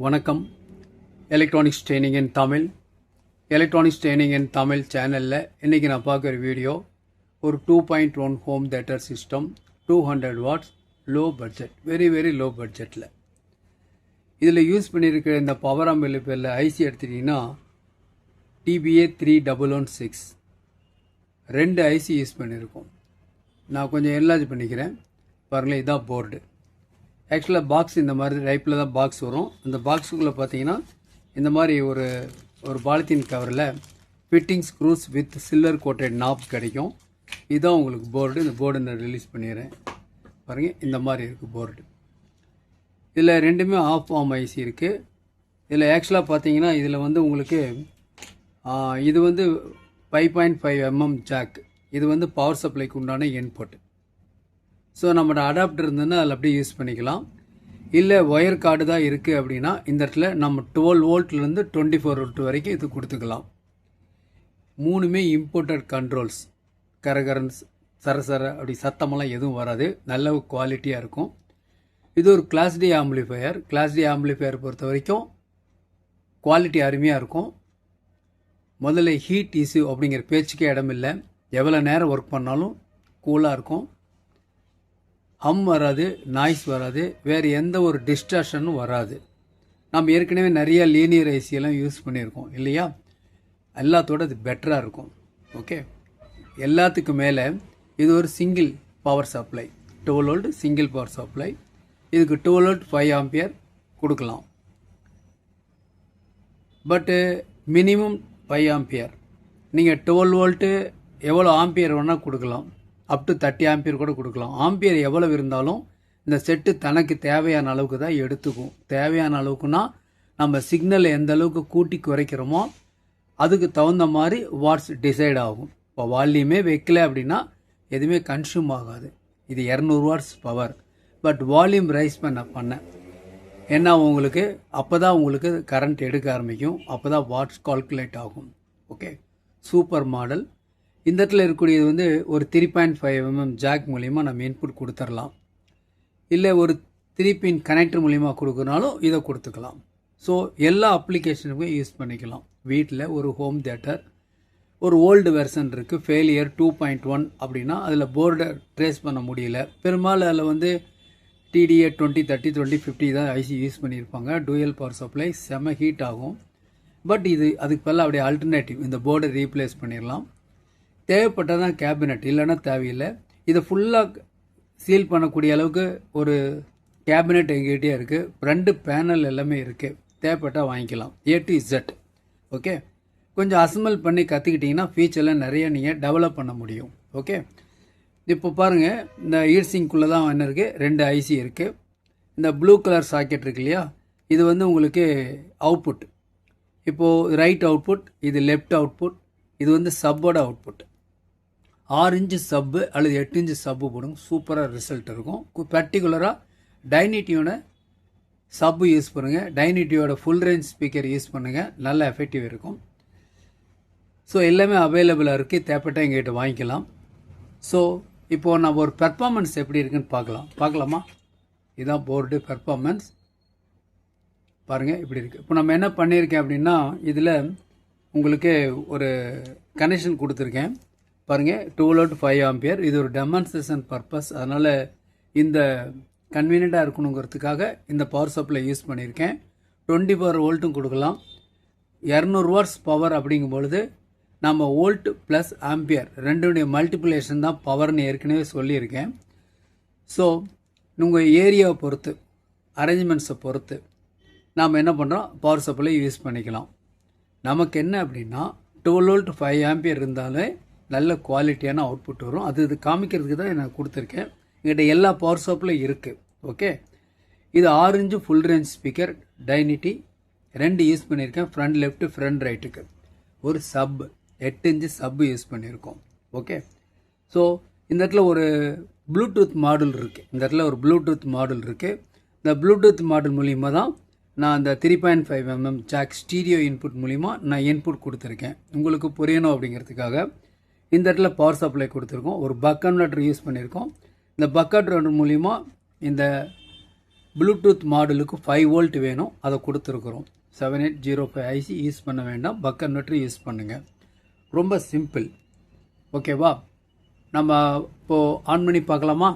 வணக்கம். Electronics training இன் தமிழ் சேனலில் இன்றைக்கி நான் பார்க்குற வீடியோ ஒரு 2.1 home theater system 200 watts low budget, very low பட்ஜெட்டில். இதில் யூஸ் பண்ணியிருக்கிற இந்த பவர் ஆம்பிளிஃபையரில் ஐசி எடுத்துட்டிங்கன்னா TBA 3116 ரெண்டு ஐசி யூஸ் பண்ணியிருக்கோம். நான் கொஞ்சம் என்லார்ஜ் பண்ணிக்கிறேன் பாருங்களேன். இதான் போர்டு. ஆக்சுவலாக பாக்ஸ் இந்த மாதிரி டைப்பில் தான் பாக்ஸ் வரும். இந்த பாக்ஸுக்குள்ளே பார்த்தீங்கன்னா இந்த மாதிரி ஒரு பாலித்தீன் கவரில் fitting screws with silver coated knob கிடைக்கும். இதுதான் உங்களுக்கு போர்டு. இந்த போர்டு நான் ரிலீஸ் பண்ணிடுறேன் பாருங்கள். இந்த மாதிரி இருக்குது போர்டு. இதில் ரெண்டுமே ஆஃப் ஆம் ஐசி இருக்குது. இதில் ஆக்சுவலாக பார்த்தீங்கன்னா இதில் வந்து உங்களுக்கு இது வந்து 5.5 mm ஜாக். இது வந்து பவர் சப்ளைக்கு உண்டான இன்புட். ஸோ நம்மளோட அடாப்டர் இருந்ததுன்னா அதில் அப்படியே யூஸ் பண்ணிக்கலாம். இல்லை ஒயர் கார்டு தான் இருக்குது அப்படின்னா இந்த இடத்துல நம்ம 12 வோல்ட்லேருந்து 24 வோல்ட் வரைக்கும் இது கொடுத்துக்கலாம். மூணுமே இம்போர்ட்டட் கண்ட்ரோல்ஸ். கரகரன்ஸ் சரசர அப்படி சத்தமெல்லாம் எதுவும் வராது. நல்ல குவாலிட்டியாக இருக்கும். இது ஒரு class D amplifier. Class D amplifier பொறுத்த வரைக்கும் குவாலிட்டி அருமையாக இருக்கும். முதல்ல ஹீட் இஷ்யூ அப்படிங்கிற பேச்சுக்கே இடம் இல்லை. எவ்வளோ நேரம் ஒர்க் பண்ணாலும் கூலாக இருக்கும். ஹம் வராது, நாய்ஸ் வராது, வேறு எந்த ஒரு டிஸ்ட்ராக்ஷனும் வராது. நம்ம ஏற்கனவே நிறைய லீனியர் ஐசியெல்லாம் யூஸ் பண்ணியிருக்கோம் இல்லையா? எல்லாத்தோட இது பெட்டராக இருக்கும். ஓகே, எல்லாத்துக்கும் மேலே இது ஒரு single power supply, 12 volt single power supply. இதுக்கு 12 வோல்ட் 5 ஆம்பியர் கொடுக்கலாம். பட்டு மினிமம் 5 ஆம்பியர். நீங்கள் 12 வோல்ட்டு எவ்வளோ ஆம்பியர் வேணால் கொடுக்கலாம். அப் டு 30 ஆம்பியர் கூட கொடுக்கலாம். ஆம்பியர் எவ்வளவு இருந்தாலும் இந்த செட்டு தனக்கு தேவையான அளவுக்கு தான் எடுத்துக்கும். தேவையான அளவுக்குன்னா நம்ம சிக்னலை எந்த அளவுக்கு கூட்டி குறைக்கிறோமோ அதுக்கு தகுந்த மாதிரி வாட்ஸ் டிசைட் ஆகும். இப்போ வால்யூமே வைக்கல அப்படின்னா எதுவுமே கன்சியூம் ஆகாது. இது 200 watts power. But volume rise பண்ண என்ன உங்களுக்கு அப்போ தான் உங்களுக்கு கரண்ட் எடுக்க ஆரம்பிக்கும். அப்போ தான் வாட்ஸ் கால்குலேட் ஆகும். Okay, super model. இந்த இடத்துல இருக்கக்கூடியது வந்து ஒரு 3.5 mm ஜாக் மூலிமா நம்ம இன்புட் கொடுத்துடலாம். இல்லை ஒரு 3 பின் கனெக்டர் மூலிமா கொடுக்குறனாலும் இதை கொடுத்துக்கலாம். ஸோ எல்லா அப்ளிகேஷனுக்கும் யூஸ் பண்ணிக்கலாம். வீட்டில் ஒரு ஹோம் தியேட்டர், ஒரு ஓல்டு வெர்ஷன் இருக்குது, ஃபெயிலியர் 2.1 அப்படின்னா அதில் போர்டை ட்ரேஸ் பண்ண முடியல. பெரும்பாலும் அதில் வந்து TDA 2030 2050 தான் ஐசி யூஸ் பண்ணியிருப்பாங்க. டூயல் பவர் சப்ளை, செம ஹீட் ஆகும். பட் இது அதுக்கு பதிலாக அப்படியே ஆல்டர்னேட்டிவ் இந்த போர்டை ரீப்ளேஸ் பண்ணிடலாம். தேவைப்பட்டதான் கேபினட், இல்லைன்னா தேவையில்லை. இதை ஃபுல்லாக சீல் பண்ணக்கூடிய அளவுக்கு ஒரு கேபினட் எங்கிட்டே இருக்குது. 2 பேனல் எல்லாமே இருக்குது. தேவைப்பட்டால் வாங்கிக்கலாம். A to Z. ஓகே, கொஞ்சம் அசம்பிள் பண்ணி கற்றுக்கிட்டிங்கன்னா ஃபியூச்சரில் நிறைய நீங்கள் டெவலப் பண்ண முடியும். ஓகே, இப்போ பாருங்கள். இந்த ஈர்சிங்குள்ளே தான் என்ன இருக்குது, 2 ஐசி இருக்குது. இந்த ப்ளூ கலர் சாக்கெட் இருக்கு இல்லையா, இது வந்து உங்களுக்கு அவுட்புட். இப்போது ரைட் அவுட்புட், இது லெஃப்ட் அவுட்புட், இது வந்து சப்போட அவுட்புட். 6 இன்ச்சு சப்பு அல்லது 8 இன்ச்சு சப்பு போடுங்க, சூப்பராக ரிசல்ட் இருக்கும். பர்டிகுலராக டைனிட்டியோட சப்பு யூஸ் பண்ணுங்கள். டைனிட்டியோட ஃபுல் ரேஞ்ச் ஸ்பீக்கர் யூஸ் பண்ணுங்கள், நல்ல எஃபெக்டிவ் இருக்கும். ஸோ எல்லாமே அவைலபிளாக இருக்குது. தேவைப்பட்டால் எங்ககிட்ட வாங்கிக்கலாம். ஸோ இப்போது நம்ம ஒரு பெர்ஃபார்மன்ஸ் எப்படி இருக்குன்னு பார்க்கலாமா? இதுதான் போர்டு பெர்ஃபார்மன்ஸ் பாருங்கள், இப்படி இருக்குது. இப்போ நம்ம என்ன பண்ணியிருக்கேன் அப்படின்னா இதில் உங்களுக்கு ஒரு கனெக்ஷன் கொடுத்துருக்கேன் பாருங்கள். 12 வோல்ட் 5 ஆம்பியர். இது ஒரு டெமான்ஸ்ட்ரேஷன் பர்பஸ். அதனால் இந்த கன்வீனியண்ட்டாக இருக்கணுங்கிறதுக்காக இந்த பவர் சப்ளை யூஸ் பண்ணியிருக்கேன். 24 வோல்ட்டும் கொடுக்கலாம். 200 வாட்ஸ் பவர் அப்படிங்கும்பொழுது நம்ம வோல்ட் ப்ளஸ் ஆம்பியர் ரெண்டுடைய மல்டிப்ளிகேஷன் தான் பவர்னு ஏற்கனவே சொல்லியிருக்கேன். ஸோ உங்கள் ஏரியாவை பொறுத்து, அரேஞ்ச்மெண்ட்ஸை பொறுத்து நாம் என்ன பண்ணுறோம், பவர் சப்ளை யூஸ் பண்ணிக்கலாம். நமக்கு என்ன அப்படின்னா 12 வோல்ட் 5 ஆம்பியர் இருந்தாலே நல்ல குவாலிட்டியான அவுட்புட் வரும். இது காமிக்கிறதுக்கு தான் நான் கொடுத்துருக்கேன். எங்கிட்ட எல்லா பவர் சப்ளையும் இருக்குது. ஓகே, இது 6 இன்ச்சு ஃபுல் ரேஞ்ச் ஸ்பீக்கர் டைனிட்டி 2 யூஸ் பண்ணியிருக்கேன். ஃப்ரண்ட் லெஃப்ட் ஃப்ரண்ட் ரைட்டுக்கு ஒரு சப் 8 இன்ச்சு சப்பு யூஸ் பண்ணியிருக்கோம். ஓகே, ஸோ இந்த இடத்துல ஒரு ப்ளூடூத் மாடல் இருக்குது. இந்த ப்ளூடூத் மாடல் மூலிமா தான் நான் அந்த 3.5 mm ஜாக் ஸ்டீரியோ இன்புட் மூலிமா நான் இன்புட் கொடுத்துருக்கேன். உங்களுக்கு புரியணும் அப்படிங்கிறதுக்காக இந்த இடத்துல பவர் சப்ளை கொடுத்துருக்கோம். ஒரு பக் கன்வெர்ட்டர் யூஸ் பண்ணியிருக்கோம். இந்த பக் கன்வெர்ட்டர் மூலிமா இந்த ப்ளூடூத் மாடலுக்கு 5 வோல்ட் வேணும், அதை கொடுத்துருக்குறோம். 7805 ஐசி யூஸ் பண்ண வேண்டாம், பக் கன்வெர்ட்டர் யூஸ் பண்ணுங்கள். ரொம்ப சிம்பிள். ஓகேவா? நம்ம இப்போது ஆன் பண்ணி பார்க்கலாமா?